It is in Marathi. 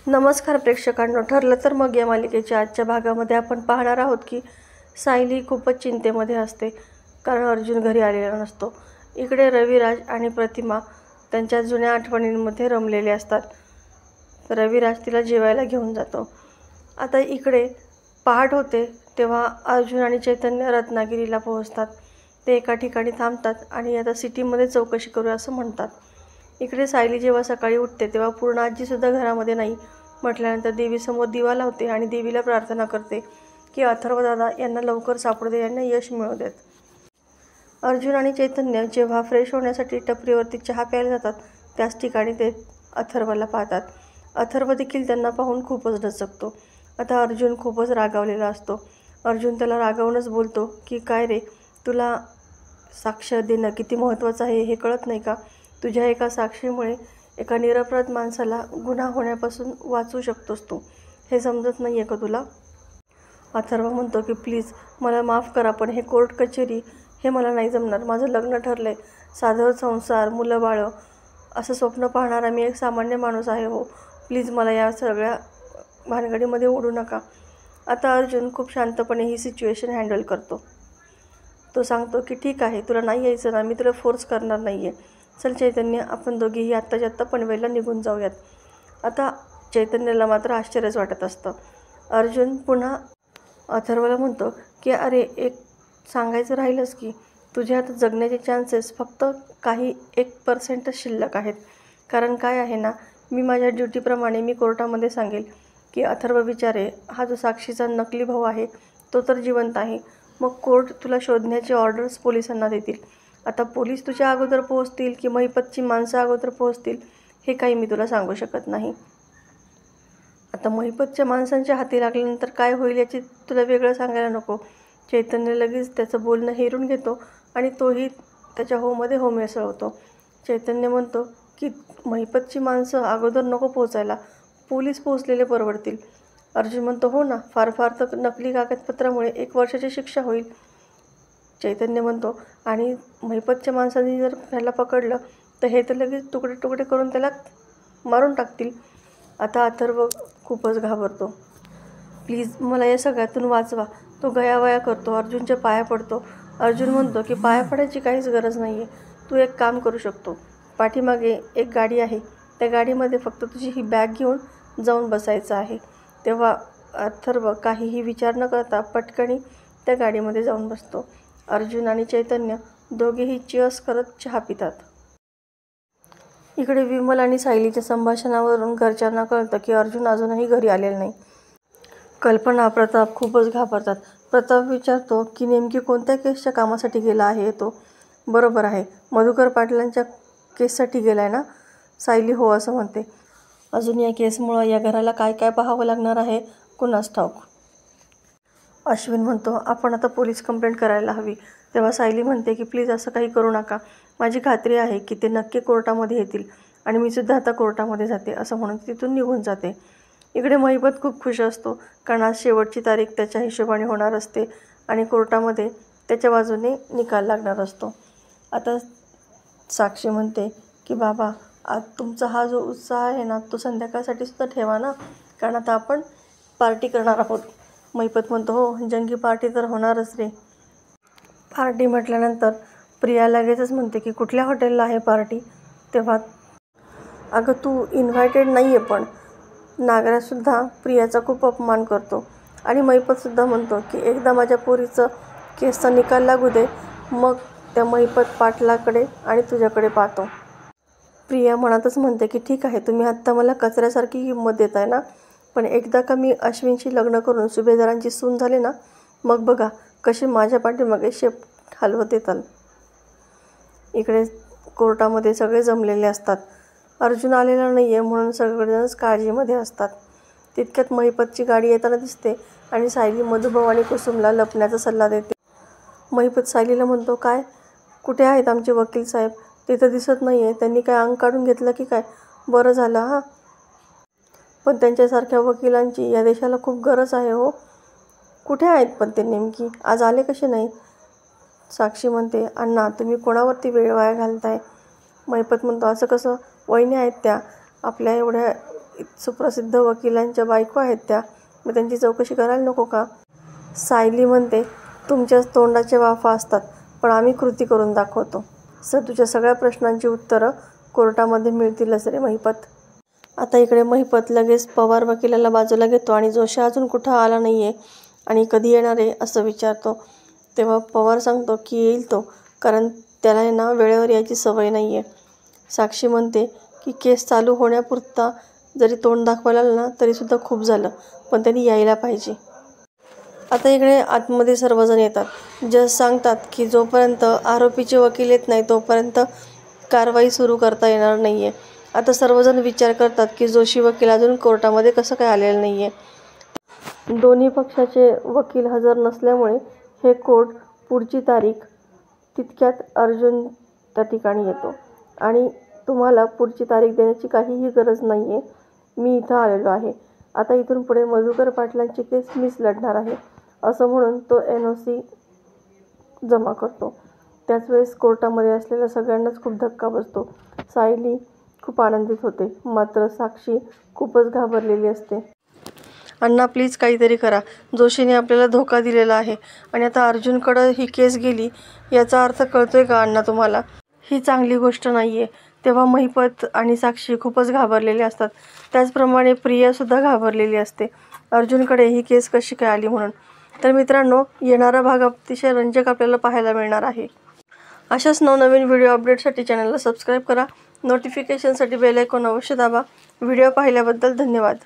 नमस्कार प्रेक्षकांनो, ठरलं तर मग या मालिकेच्या आजच्या भागामध्ये आपण पाहणार आहोत की सायली खूपच चिंतेमध्ये असते कारण अर्जुन घरी आलेला नसतो. इकडे रविराज आणि प्रतिमा त्यांच्या जुन्या आठवणींमध्ये रमलेले असतात. रविराज तिला जेवायला घेऊन जातो. आता इकडे पहाट होते तेव्हा अर्जुन आणि चैतन्य रत्नागिरीला पोहोचतात. ते एका ठिकाणी थांबतात आणि आता सिटीमध्ये चौकशी करूया असं म्हणतात. इकडे सायली जेव्हा सकाळी उठते तेव्हा पूर्ण आजीसुद्धा घरामध्ये नाही म्हटल्यानंतर देवीसमोर दिवा लावते आणि देवीला प्रार्थना करते की अथर्वदादा यांना लवकर सापडू दे, यांना यश मिळू देत. अर्जुन आणि चैतन्य जेव्हा फ्रेश होण्यासाठी टपरीवरती चहा प्यायला जातात त्याच ठिकाणी ते अथर्वला पाहतात. अथर्व देखील त्यांना पाहून खूपच दचकतो. आता अर्जुन खूपच रागावलेला असतो. अर्जुन त्याला रागावूनच बोलतो की काय रे, तुला साक्ष देणं किती महत्त्वाचं आहे हे कळत नाही का? तुझ्या एका साक्षीमुळे एका निरपराध माणसाला गुन्हा होण्यापासून वाचवू शकतोस तू, हे समजत नाही आहे का तुला? अथर्व म्हणतो की प्लीज मला माफ करा, पण हे कोर्ट कचेरी हे मला नाही जमणार. माझं लग्न ठरलं आहे, साधं संसार, मुलं बाळं असं स्वप्न पाहणारा मी एक सामान्य माणूस आहे हो. प्लीज मला या सगळ्या भानगडीमध्ये ओढू नका. आता अर्जुन खूप शांतपणे ही सिच्युएशन हँडल करतो. तो सांगतो की ठीक आहे, तुला नाही यायचं ना, मी तुला फोर्स करणार नाही आहे. चल चैतन्य, आपण दोघेही आत्ताच्या आत्ता पनवेलला निघून जाऊयात. आता चैतन्याला मात्र आश्चर्यच वाटत असतं. अर्जुन पुन्हा अथर्वला म्हणतो की अरे, एक सांगायचं राहिलंच की तुझ्या आता जगण्याचे चान्सेस फक्त काही 1% शिल्लक आहेत. कारण काय आहे ना, मी माझ्या ड्युटीप्रमाणे मी कोर्टामध्ये सांगेल की अथर्व विचारे हा जो साक्षीचा नकली भाऊ आहे तो तर जिवंत आहे. मग कोर्ट तुला शोधण्याचे ऑर्डर्स पोलिसांना देतील. आता पोलीस तुझ्या अगोदर पोहोचतील की महिपतची माणसं अगोदर पोहोचतील हे काही मी तुला सांगू शकत नाही. आता महिपतच्या माणसांच्या हाती लागल्यानंतर काय होईल याची तुला वेगळं सांगायला नको. चैतन्य लगेच त्याचं बोलणं हेरून घेतो आणि तोही त्याच्या होमध्ये हो मिसळवतो. चैतन्य म्हणतो की महिपतची माणसं अगोदर नको पोचायला, पोलीस पोहोचलेले परवडतील. अर्जुन म्हणतो हो ना, फार फार तर नकली कागदपत्रामुळे 1 वर्षाची शिक्षा होईल. चैतन्य म्हणतो आणि महिपतच्या माणसांनी जर ह्याला पकडलं तर हे तर लगेच तुकडे तुकडे करून त्याला मारून टाकतील. आता अथर्व खूपच घाबरतो. प्लीज मला या सगळ्यातून वाचवा. तो गयावया करतो, अर्जुनच्या पाया पडतो. अर्जुन म्हणतो की पाया पडायची काहीच गरज नाही आहे. तू एक काम करू शकतो, पाठीमागे एक गाडी आहे, त्या गाडीमध्ये फक्त तुझी ही बॅग घेऊन जाऊन बसायचं आहे. तेव्हा अथर्व काहीही विचार न करता पटकनी त्या गाडीमध्ये जाऊन बसतो. अर्जुन आणि चैतन्य दोघेही चिअर्स करत चहा पितात. इकडे विमल आणि सायलीच्या संभाषणावरून घरच्यांना कळतं की अर्जुन अजूनही घरी आलेला नाही. कल्पना, प्रताप खूपच घाबरतात. प्रताप विचारतो की नेमकी कोणत्या केसच्या कामासाठी गेला आहे तो? बरोबर आहे, मधुकर पाटलांच्या केससाठी गेला आहे ना? सायली हो असं म्हणते. अजून या केसमुळं या घराला काय काय पाहावं लागणार आहे कुणास ठाऊक. अश्विन म्हणतो आपण आता पोलीस कंप्लेंट करायला हवी. तेव्हा सायली म्हणते की प्लीज असं काही करू नका. माझी खात्री आहे की ते नक्की कोर्टामध्ये येतील आणि मी सुद्धा आता कोर्टामध्ये जाते असं म्हणून तिथून निघून जाते. इकडे महिपत खूप खुश असतो कारण आज शेवटची तारीख त्याच्या हिशोबाने होणार असते आणि कोर्टामध्ये त्याच्या बाजूने निकाल लागणार असतो. आता साक्षी म्हणते की बाबा, आज तुमचा हा जो उत्साह आहे ना तो संध्याकाळसाठी सुद्धा ठेवा ना, कारण आता आपण पार्टी करणार आहोत. महिपत म्हणतो हो, जंगी पार्टी तर होणारच रे. पार्टी म्हटल्यानंतर प्रिया लगेचच म्हणते की कुठल्या हॉटेलला आहे पार्टी? तेव्हा अगं तू इन्व्हायटेड नाही आहे. पण नागराजसुद्धा प्रियाचा खूप अपमान करतो आणि महिपतसुद्धा म्हणतो की एकदा माझ्या पोरीचं केसचा निकाल लागू दे, मग त्या महिपत पाटलाकडे आणि तुझ्याकडे पाहतो. प्रिया मनातच म्हणते की ठीक आहे, तुम्ही आत्ता मला कचऱ्यासारखी किंमत देताय ना, पण एकदा का मी अश्विनशी लग्न करून सुभेदारांची सून झाले ना, मग बघा कशी माझ्या पाठीमागे शेप हलवत येताल. इकडे कोर्टामध्ये सगळे जमलेले असतात. अर्जुन आलेला नाही आहे म्हणून सगळेजणच काळजीमध्ये असतात. तितक्यात महिपतची गाडी येताना दिसते आणि सायली मधुभाऊ आणि कुसुमला लपण्याचा सल्ला देते. महिपत सायलीला म्हणतो काय, कुठे आहेत आमचे वकील साहेब? तिथं दिसत नाही आहे. त्यांनी काय अंग काढून घेतलं की काय? बरं झालं हां, पण त्यांच्यासारख्या वकिलांची या देशाला खूप गरज आहे हो. कुठे आहेत पण ते नेमकी? आज आले कसे नाही? साक्षी म्हणते अण्णा, तुम्ही कोणावरती वेळ वाया घालताय? महिपत म्हणतो असं कसं, वहिनी आहेत त्या आपल्या एवढ्या सुप्रसिद्ध वकिलांच्या बायको आहेत त्या, मग त्यांची चौकशी करायला नको का? सायली म्हणते, तुमच्याच तोंडाच्या वाफा असतात, पण आम्ही कृती करून दाखवतो. तुझ्या सगळ्या प्रश्नांची उत्तरं कोर्टामध्ये मिळतीलच रे महिपत. आता इकडे महिपत लगेच पवार वकिलाला बाजूला घेतो आणि जोशी अजून कुठं आला नाही आहे आणि कधी येणार आहे असं विचारतो. तेव्हा पवार सांगतो की येईल तो, कारण त्याला ना वेळेवर यायची सवय नाही आहे. साक्षी म्हणते की केस चालू होण्यापुरता जरी तोंड दाखवायला आलं ना तरीसुद्धा खूप झालं, पण त्यांनी यायला पाहिजे. आता इकडे आतमध्ये सर्वजण येतात. जज सांगतात की जोपर्यंत आरोपीचे वकील येत नाही तोपर्यंत कारवाई सुरू करता येणार नाही आहे. आता सर्वजण विचार करतात की जोशी वकील अजून कोर्टामध्ये कसं काय आलेलं नाही आहे. दोन्ही पक्षाचे वकील हजर नसल्यामुळे हे कोर्ट पुढची तारीख तितक्यात अर्जुन त्या ठिकाणी येतो आणि तुम्हाला पुढची तारीख देण्याची काहीही गरज नाही आहे, मी इथं आलेलो आहे. आता इथून पुढे मधुकर पाटलांची केस मीच लढणार आहे असं म्हणून तो NOC जमा करतो. त्याच वेळेस कोर्टामध्ये असलेल्या सगळ्यांनाच खूप धक्का बसतो. सायली खूप आनंदित होते, मात्र साक्षी खूपच घाबरलेली असते. अण्णा प्लीज काहीतरी करा, जोशीने आपल्याला धोका दिलेला आहे आणि आता अर्जुनकडं ही केस गेली याचा अर्थ कळतोय का अण्णा तुम्हाला? ही चांगली गोष्ट नाही आहे. तेव्हा महिपत आणि साक्षी खूपच घाबरलेले असतात. त्याचप्रमाणे प्रियासुद्धा घाबरलेली असते, अर्जुनकडे ही केस कशी काय आली म्हणून. तर मित्रांनो, येणारा भाग अतिशय रंजक आपल्याला पाहायला मिळणार आहे. अशाच नवनवीन व्हिडिओ अपडेटसाठी चॅनलला सबस्क्राईब करा. नोटिफिकेशनसाठी बेल आयकॉन अवश्य दाबा. व्हिडिओ पाहिल्याबद्दल धन्यवाद.